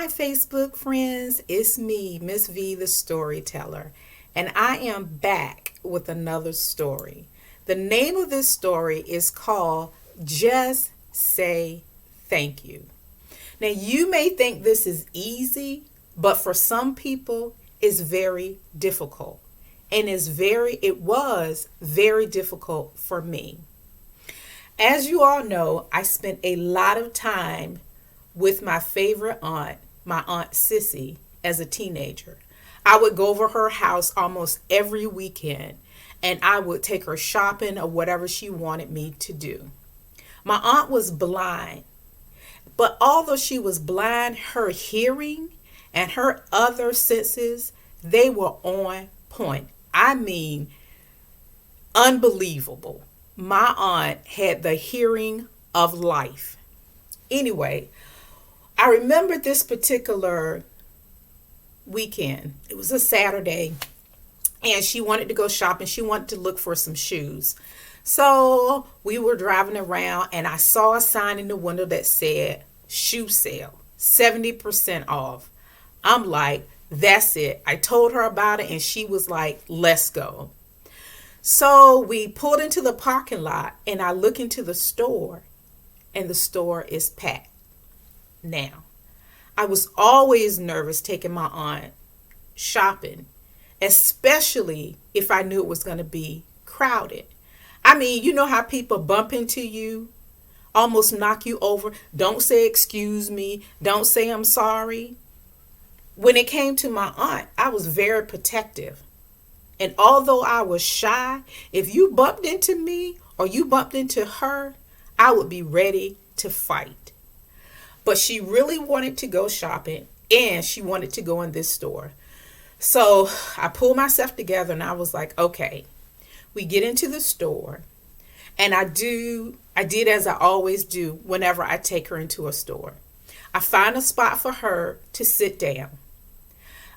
Hi, Facebook friends. It's me, Miss V, the storyteller, and I am back with another story. The name of this story is called Just Say Thank You. Now, you may think this is easy, but for some people, it's very difficult. And it was very difficult for me. As you all know, I spent a lot of time with my favorite aunt, my Aunt Sissy, as a teenager. I would go over her house almost every weekend and I would take her shopping or whatever she wanted me to do. My aunt was blind, but although she was blind, her hearing and her other senses, they were on point. I mean, unbelievable. My aunt had the hearing of life. Anyway, I remember this particular weekend. It was a Saturday, and she wanted to go shopping. She wanted to look for some shoes. So we were driving around, and I saw a sign in the window that said, shoe sale, 70% off. I'm like, that's it. I told her about it, and she was like, let's go. So we pulled into the parking lot, and I look into the store, and the store is packed. Now, I was always nervous taking my aunt shopping, especially if I knew it was going to be crowded. I mean, you know how people bump into you, almost knock you over. Don't say excuse me. Don't say I'm sorry. When it came to my aunt, I was very protective. And although I was shy, if you bumped into me or you bumped into her, I would be ready to fight. But she really wanted to go shopping and she wanted to go in this store. So I pulled myself together and I was like, okay, we get into the store and I did as I always do whenever I take her into a store. I find a spot for her to sit down.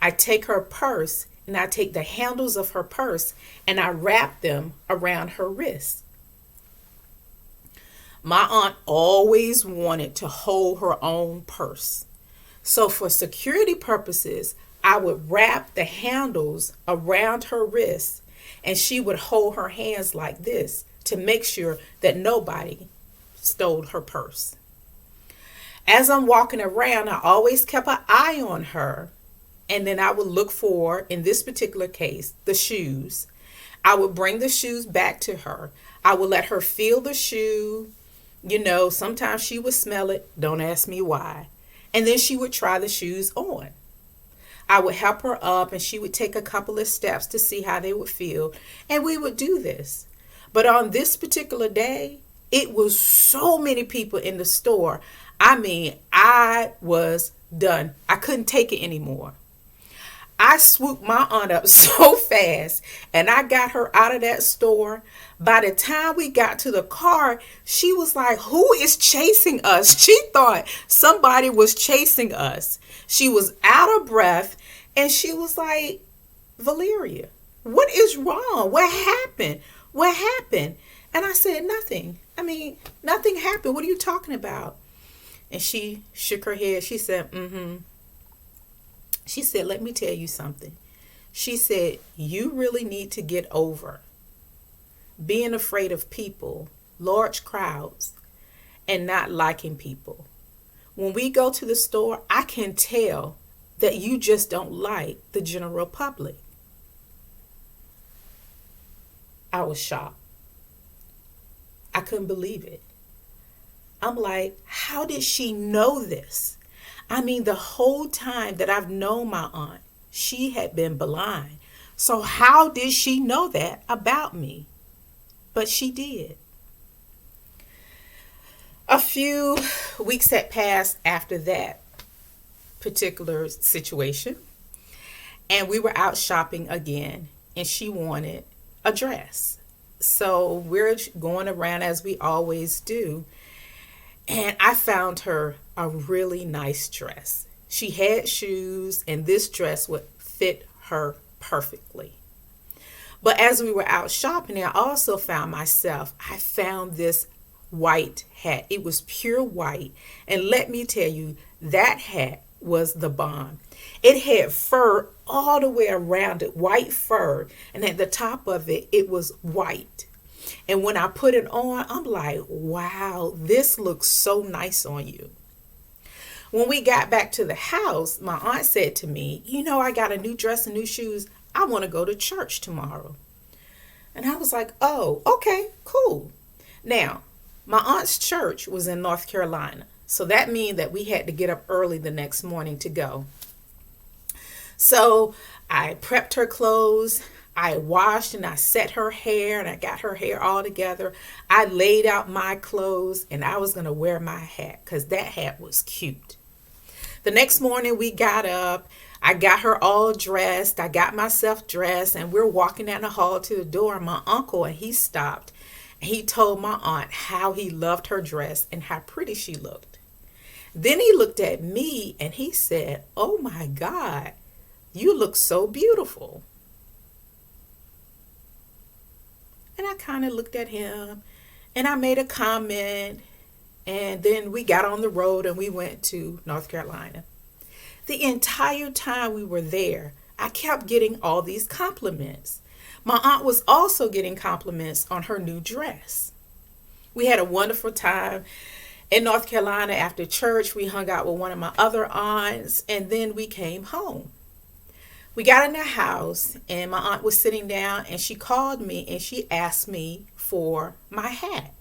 I take her purse and I take the handles of her purse and I wrap them around her wrist. My aunt always wanted to hold her own purse. So for security purposes, I would wrap the handles around her wrist and she would hold her hands like this to make sure that nobody stole her purse. As I'm walking around, I always kept an eye on her. And then I would look for, in this particular case, the shoes. I would bring the shoes back to her. I would let her feel the shoe. You know, sometimes she would smell it. Don't ask me why. And then she would try the shoes on. I would help her up and she would take a couple of steps to see how they would feel. And we would do this. But on this particular day, it was so many people in the store. I mean, I was done. I couldn't take it anymore. I swooped my aunt up so fast and I got her out of that store. By the time we got to the car, she was like, who is chasing us? She thought somebody was chasing us. She was out of breath and she was like, Valeria, what is wrong? What happened? What happened? And I said, nothing. I mean, nothing happened. What are you talking about? And she shook her head. She said, She said, let me tell you something. She said, you really need to get over being afraid of people, large crowds, and not liking people. When we go to the store, I can tell that you just don't like the general public. I was shocked. I couldn't believe it. I'm like, how did she know this? I mean, the whole time that I've known my aunt, she had been blind. So how did she know that about me? But she did. A few weeks had passed after that particular situation, and we were out shopping again, and she wanted a dress. So we're going around as we always do, and I found her a really nice dress. She had shoes, and this dress would fit her perfectly. But as we were out shopping, I also found this white hat. It was pure white. And let me tell you, that hat was the bomb. It had fur all the way around it, white fur, and at the top of it, it was white. And when I put it on, I'm like, wow, this looks so nice on you. When we got back to the house, my aunt said to me, I got a new dress and new shoes. I want to go to church tomorrow. And I was like, oh, okay, cool. Now, my aunt's church was in North Carolina. So that means that we had to get up early the next morning to go. So I prepped her clothes. I washed and I set her hair and I got her hair all together. I laid out my clothes and I was going to wear my hat because that hat was cute. The next morning we got up. I got her all dressed. I got myself dressed and we're walking down the hall to the door. My uncle, and he stopped. And he told my aunt how he loved her dress and how pretty she looked. Then he looked at me and he said, oh my God, you look so beautiful. And I kind of looked at him and I made a comment. And then we got on the road and we went to North Carolina. The entire time we were there, I kept getting all these compliments. My aunt was also getting compliments on her new dress. We had a wonderful time in North Carolina. After church, we hung out with one of my other aunts and then we came home. We got in the house and my aunt was sitting down and she called me and she asked me for my hat.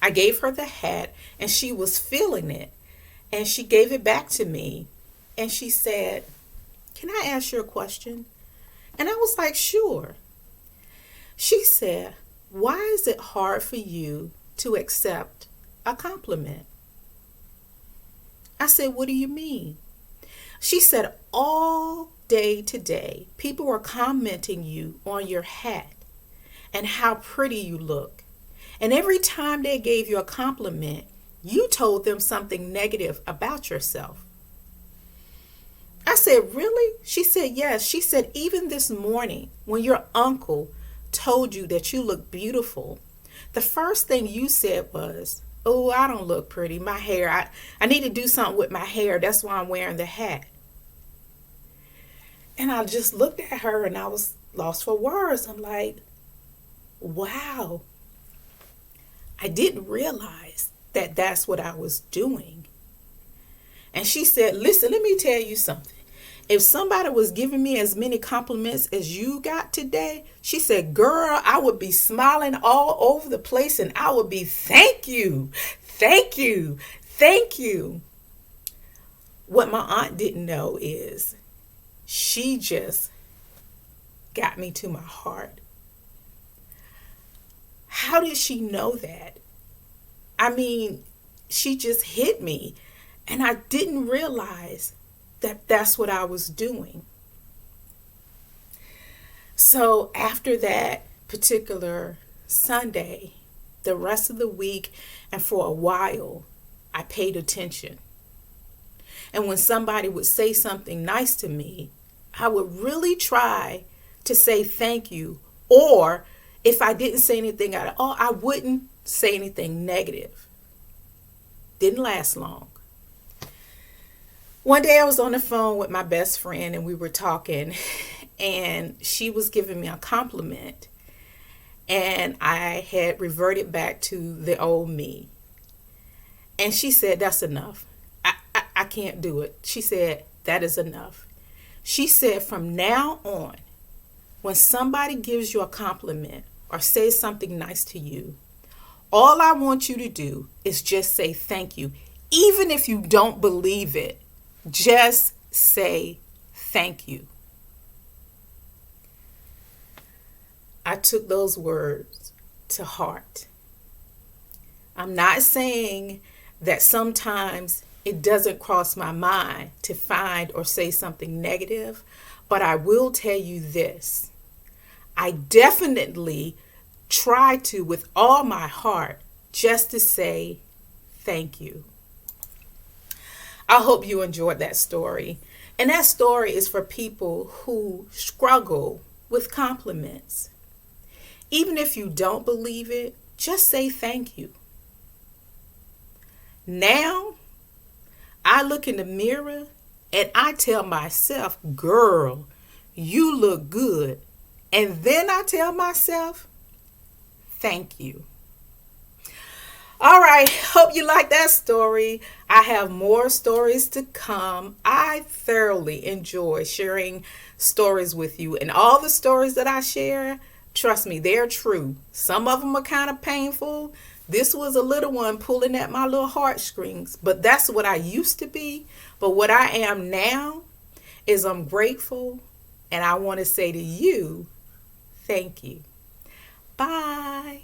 I gave her the hat and she was feeling it and she gave it back to me and she said, can I ask you a question? And I was like, sure. She said, why is it hard for you to accept a compliment? I said, what do you mean? She said, all day today, people were commenting you on your hat and how pretty you look. And every time they gave you a compliment, you told them something negative about yourself. I said, really? She said, yes. She said, even this morning when your uncle told you that you look beautiful, the first thing you said was, oh, I don't look pretty. My hair, I need to do something with my hair. That's why I'm wearing the hat. And I just looked at her and I was lost for words. I'm like, wow. I didn't realize that that's what I was doing. And she said, listen, let me tell you something. If somebody was giving me as many compliments as you got today, she said, girl, I would be smiling all over the place and I would be, thank you, thank you, thank you. What my aunt didn't know is she just got me to my heart. How did she know that? I mean, she just hit me and I didn't realize that that's what I was doing. So after that particular Sunday, the rest of the week and for a while, I paid attention. And when somebody would say something nice to me, I would really try to say thank you. Or if I didn't say anything at all, I wouldn't say anything negative. Didn't last long. One day I was on the phone with my best friend and we were talking and she was giving me a compliment and I had reverted back to the old me. And she said, that's enough. I can't do it. She said, that is enough. She said, from now on, when somebody gives you a compliment or says something nice to you, all I want you to do is just say thank you. Even if you don't believe it, just say thank you. I took those words to heart. I'm not saying that sometimes it doesn't cross my mind to find or say something negative, but I will tell you this. I definitely try to, with all my heart, just to say thank you. I hope you enjoyed that story. And that story is for people who struggle with compliments. Even if you don't believe it, just say thank you. Now, I look in the mirror And I tell myself, girl, you look good. And then I tell myself, thank you. All right, hope you like that story. I have more stories to come. I thoroughly enjoy sharing stories with you, and all the stories that I share, trust me, they're true. Some of them are kind of painful. This was a little one pulling at my little heartstrings, but that's what I used to be. But what I am now is I'm grateful, and I want to say to you, thank you. Bye.